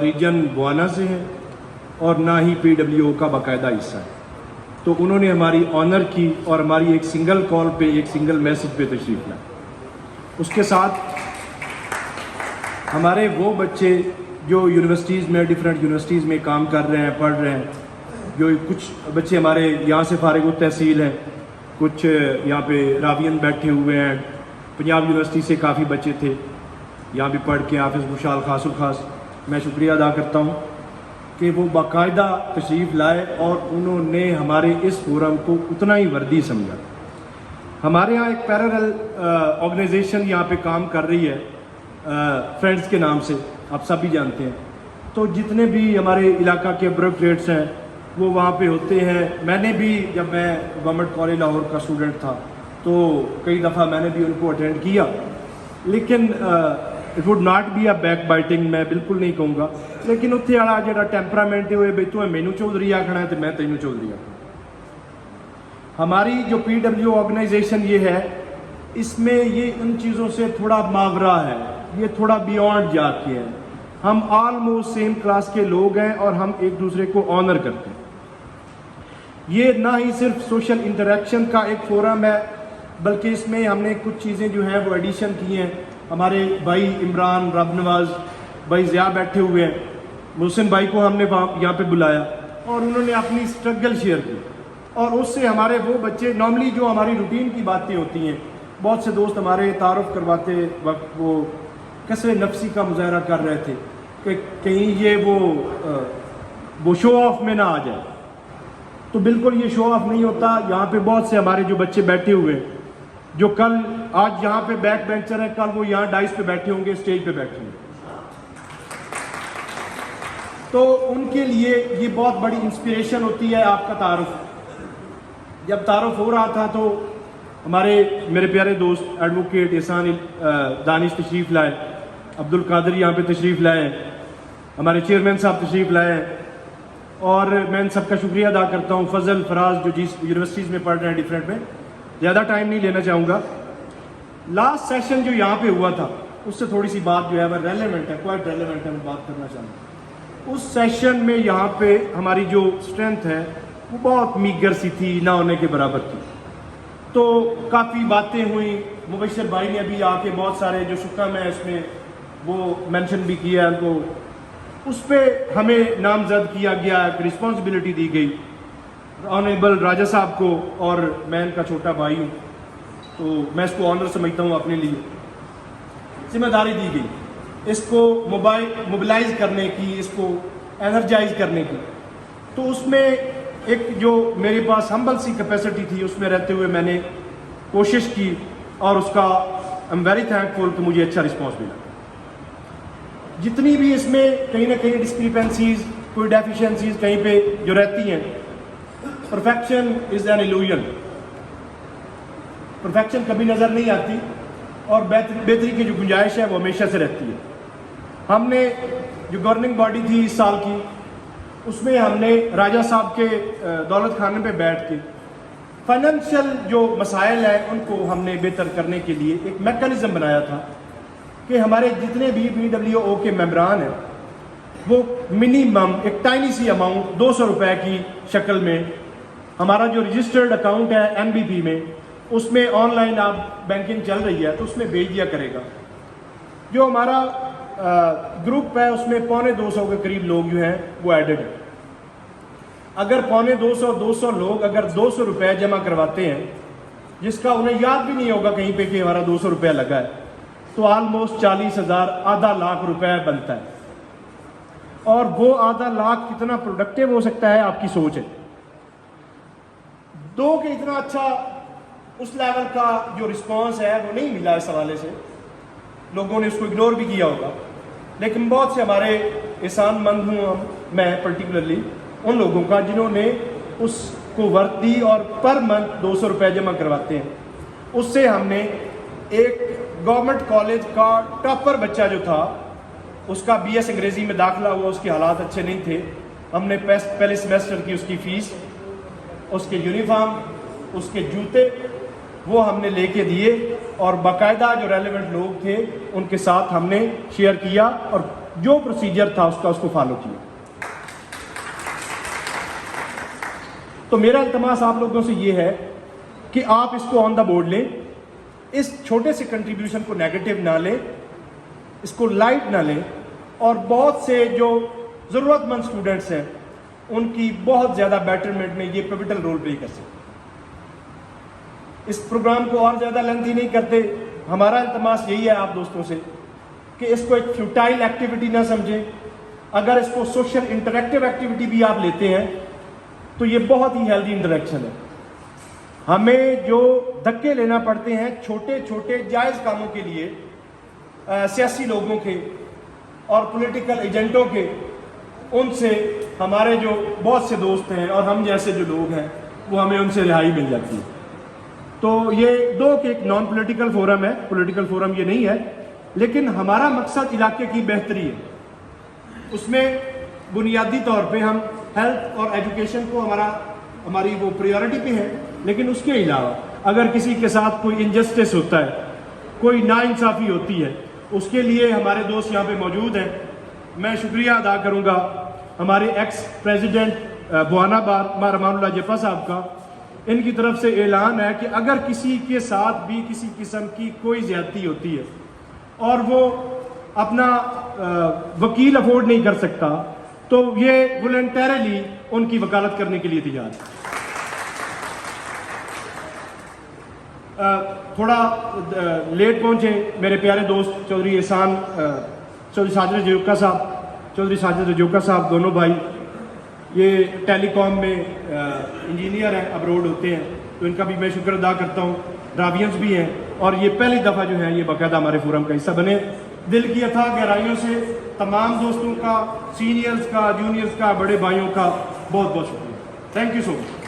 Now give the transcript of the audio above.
Region گوانا سے ہے اور نہ ہی PWO کا باقاعدہ حصہ ہے، تو انہوں نے ہماری آنر کی اور ہماری ایک سنگل کال پہ ایک سنگل میسج پہ تشریف لائے۔ اس کے ساتھ ہمارے وہ بچے جو یونیورسٹیز میں ڈیفرنٹ یونیورسٹیز میں کام کر رہے ہیں، پڑھ رہے ہیں، جو کچھ بچے ہمارے یہاں سے فارغ التحصیل ہیں، کچھ یہاں پہ راوین بیٹھے ہوئے ہیں، پنجاب یونیورسٹی سے کافی بچے تھے یہاں بھی پڑھ کے، حافظ خوشحال خاص الخاص میں شکریہ ادا کرتا ہوں کہ وہ باقاعدہ تشریف لائے اور انہوں نے ہمارے اس فورم کو اتنا ہی وردی سمجھا۔ ہمارے یہاں ایک پیرالل آرگنائزیشن یہاں پہ کام کر رہی ہے فرینڈز کے نام سے، آپ سب بھی جانتے ہیں، تو جتنے بھی ہمارے علاقہ کے بیوروکریٹس ہیں وہ وہاں پہ ہوتے ہیں۔ میں نے بھی جب میں گورنمنٹ کالج لاہور کا اسٹوڈنٹ تھا تو کئی دفعہ میں نے بھی ان کو اٹینڈ کیا، لیکن it would not be a backbiting, میں بالکل نہیں کہوں گا، لیکن اتنے والا جڑا ٹیمپرامنٹ ہے وہ بھائی تو مینو چودھری آکھنا ہے تو میں تینوں چودھری آکھنا۔ ہماری جو PWO آرگنائزیشن یہ ہے، اس میں یہ ان چیزوں سے تھوڑا ماورا ہے، یہ تھوڑا بیونڈ جا کے ہے۔ ہم آلموسٹ سیم کلاس کے لوگ ہیں اور ہم ایک دوسرے کو آنر کرتے ہیں۔ یہ نہ ہی صرف سوشل انٹریکشن کا ایک فورم ہے، بلکہ اس میں ہم نے کچھ چیزیں جو ہیں وہ ایڈیشن کی ہیں۔ ہمارے بھائی عمران، رب نواز بھائی ضیاء بیٹھے ہوئے ہیں، محسن بھائی کو ہم نے یہاں پہ بلایا اور انہوں نے اپنی اسٹرگل شیئر کی، اور اس سے ہمارے وہ بچے نارملی جو ہماری روٹین کی باتیں ہوتی ہیں، بہت سے دوست ہمارے تعارف کرواتے وقت وہ کسر نفسی کا مظاہرہ کر رہے تھے کہ کہیں یہ وہ شو آف میں نہ آ جائے، تو بالکل یہ شو آف نہیں ہوتا۔ یہاں پہ بہت سے ہمارے جو بچے بیٹھے ہوئے ہیں، جو کل آج یہاں پہ بیک بینچر ہیں، کل وہ یہاں ڈائس پہ بیٹھے ہوں گے، اسٹیج پہ بیٹھے ہوں گے، تو ان کے لیے یہ بہت بڑی انسپریشن ہوتی ہے آپ کا تعارف۔ جب تعارف ہو رہا تھا تو میرے پیارے دوست ایڈوکیٹ احسان دانش تشریف لائے، عبد القادر یہاں پہ تشریف لائے ہیں، ہمارے چیئرمین صاحب تشریف لائے ہیں، اور میں ان سب کا شکریہ ادا کرتا ہوں۔ فضل، فراز جو جس یونیورسٹیز میں پڑھ رہے ہیں ڈیفرنٹ میں، زیادہ ٹائم نہیں لینا چاہوں گا۔ لاسٹ سیشن جو یہاں پہ ہوا تھا اس سے تھوڑی سی بات جو ہے وہ ریلیونٹ ہے، کوائٹ ریلیونٹ ہے، میں بات کرنا چاہوں گا۔ اس سیشن میں یہاں پہ ہماری جو اسٹرینتھ ہے وہ بہت میگر سی تھی، نہ ہونے کے برابر تھی، تو کافی باتیں ہوئیں۔ مبشر بھائی نے ابھی آ کے بہت سارے جو شکم ہے اس میں وہ مینشن بھی کیا ہے، ان کو اس پہ ہمیں نامزد کیا گیا، ایک رسپانسبلٹی دی گئی آنریبل راجہ صاحب کو، اور میں ان کا چھوٹا بھائی ہوں تو میں اس کو آنر سمجھتا ہوں، اپنے لیے ذمہ داری دی گئی اس کو موبلائز کرنے کی، اس کو انرجائز کرنے کی۔ تو اس میں ایک جو میرے پاس ہمبل سی کیپیسٹی تھی، اس میں رہتے ہوئے میں نے کوشش کی، اور اس کا آئی ایم ویری تھینک فل کہ مجھے اچھا رسپانس ملا۔ جتنی بھی اس میں کہیں نہ کہیں ڈسکریپنسیز، کوئی ڈیفیشنسیز کہیں پہ جو رہتی ہیں، perfection is an illusion, perfection کبھی نظر نہیں آتی، اور بہتری کی جو گنجائش ہے وہ ہمیشہ سے رہتی ہے۔ ہم نے جو گورننگ باڈی تھی اس سال کی، اس میں ہم نے راجہ صاحب کے دولت خانے پہ بیٹھ کے فائنینشیل جو مسائل ہیں ان کو ہم نے بہتر کرنے کے لیے ایک میکانزم بنایا تھا کہ ہمارے جتنے بھی PWO کے ممبران ہیں وہ منیمم ایک ٹائنی سی اماؤنٹ 200 روپے کی شکل میں، ہمارا جو رجسٹرڈ اکاؤنٹ ہے NBP میں، اس میں آن لائن آپ بینکنگ چل رہی ہے تو اس میں بھیج دیا کرے گا۔ جو ہمارا گروپ ہے اس میں 250 کے قریب لوگ جو ہیں وہ ایڈڈ ہیں۔ اگر 250 لوگ اگر 200 روپے جمع کرواتے ہیں، جس کا انہیں یاد بھی نہیں ہوگا کہیں پہ کہ ہمارا 200 روپے لگا ہے، تو آلموسٹ 40,000، آدھا لاکھ روپے بنتا ہے۔ اور وہ آدھا لاکھ کتنا پروڈکٹیو ہو سکتا ہے آپ کی سوچ ہے۔ دو کہ اتنا اچھا اس لیول کا جو رسپانس ہے وہ نہیں ملا، اس حوالے سے لوگوں نے اس کو اگنور بھی کیا ہوگا، لیکن بہت سے ہمارے احسان مند ہوں میں پرٹیکولرلی ان لوگوں کا جنہوں نے اس کو ورت دی اور پر منتھ 200 روپے جمع کرواتے ہیں۔ اس سے ہم نے ایک گورنمنٹ کالج کا ٹاپر بچہ جو تھا، اس کا BS انگریزی میں داخلہ ہوا، اس کے حالات اچھے نہیں تھے، ہم نے پہلے سیمیسٹر کی اس کی فیس، اس کے یونیفارم، اس کے جوتے وہ ہم نے لے کے دیے، اور باقاعدہ جو ریلیونٹ لوگ تھے ان کے ساتھ ہم نے شیئر کیا، اور جو پروسیجر تھا اس کو فالو کیا. تو میرا التماس آپ لوگوں سے یہ ہے کہ آپ اس کو آن دا بورڈ لیں, اس چھوٹے سے کنٹریبیوشن کو نیگیٹو نہ لیں, اس کو لائٹ نہ لیں, اور بہت سے جو ضرورت مند اسٹوڈنٹس ہیں ان کی بہت زیادہ بیٹرمنٹ میں یہ پیوٹل رول پلے کر سکتے. اس پروگرام کو اور زیادہ لینتھی نہیں کرتے. ہمارا التماس یہی ہے آپ دوستوں سے کہ اس کو ایک فیوٹائل ایکٹیویٹی نہ سمجھیں. اگر اس کو سوشل انٹریکٹیو ایکٹیویٹی بھی آپ لیتے ہیں تو یہ بہت ہی ہیلدی انٹریکشن ہے. ہمیں جو دھکے لینا پڑتے ہیں چھوٹے چھوٹے جائز کاموں کے لیے, سیاسی لوگوں کے اور پولیٹیکل ایجنٹوں کے, ان سے ہمارے جو بہت سے دوست ہیں اور ہم جیسے جو لوگ ہیں وہ ہمیں ان سے رہائی مل جاتی ہے. تو یہ دو کہ ایک نان پولیٹیکل فورم ہے, پولیٹیکل فورم یہ نہیں ہے, لیکن ہمارا مقصد علاقے کی بہتری ہے. اس میں بنیادی طور پہ ہم ہیلتھ اور ایجوکیشن کو ہماری وہ پریورٹی پہ ہے, لیکن اس کے علاوہ اگر کسی کے ساتھ کوئی انجسٹس ہوتا ہے, کوئی ناانصافی ہوتی ہے, اس کے لیے ہمارے دوست یہاں پہ موجود ہیں. میں شکریہ ادا کروں گا ہمارے ایکس پریزیڈنٹ بوانا بار رمان اللہ جفا صاحب کا. ان کی طرف سے اعلان ہے کہ اگر کسی کے ساتھ بھی کسی قسم کی کوئی زیادتی ہوتی ہے اور وہ اپنا وکیل افورڈ نہیں کر سکتا تو یہ والنٹیرلی ان کی وکالت کرنے کے لیے تیار ہے. تھوڑا لیٹ پہنچے میرے پیارے دوست چودھری احسان, چودھری ساجد رجوکا صاحب, چودھری ساجد رجوکا صاحب, دونوں بھائی یہ ٹیلی کام میں انجینئر ہیں, ابروڈ ہوتے ہیں, تو ان کا بھی میں شکر ادا کرتا ہوں. راوینز بھی ہیں اور یہ پہلی دفعہ جو ہے یہ باقاعدہ ہمارے فورم کا حصہ بنے. دل کی اتھا گہرائیوں سے تمام دوستوں کا, سینئرز کا, جونیئرز کا, بڑے بھائیوں کا بہت بہت شکریہ. Thank you so much.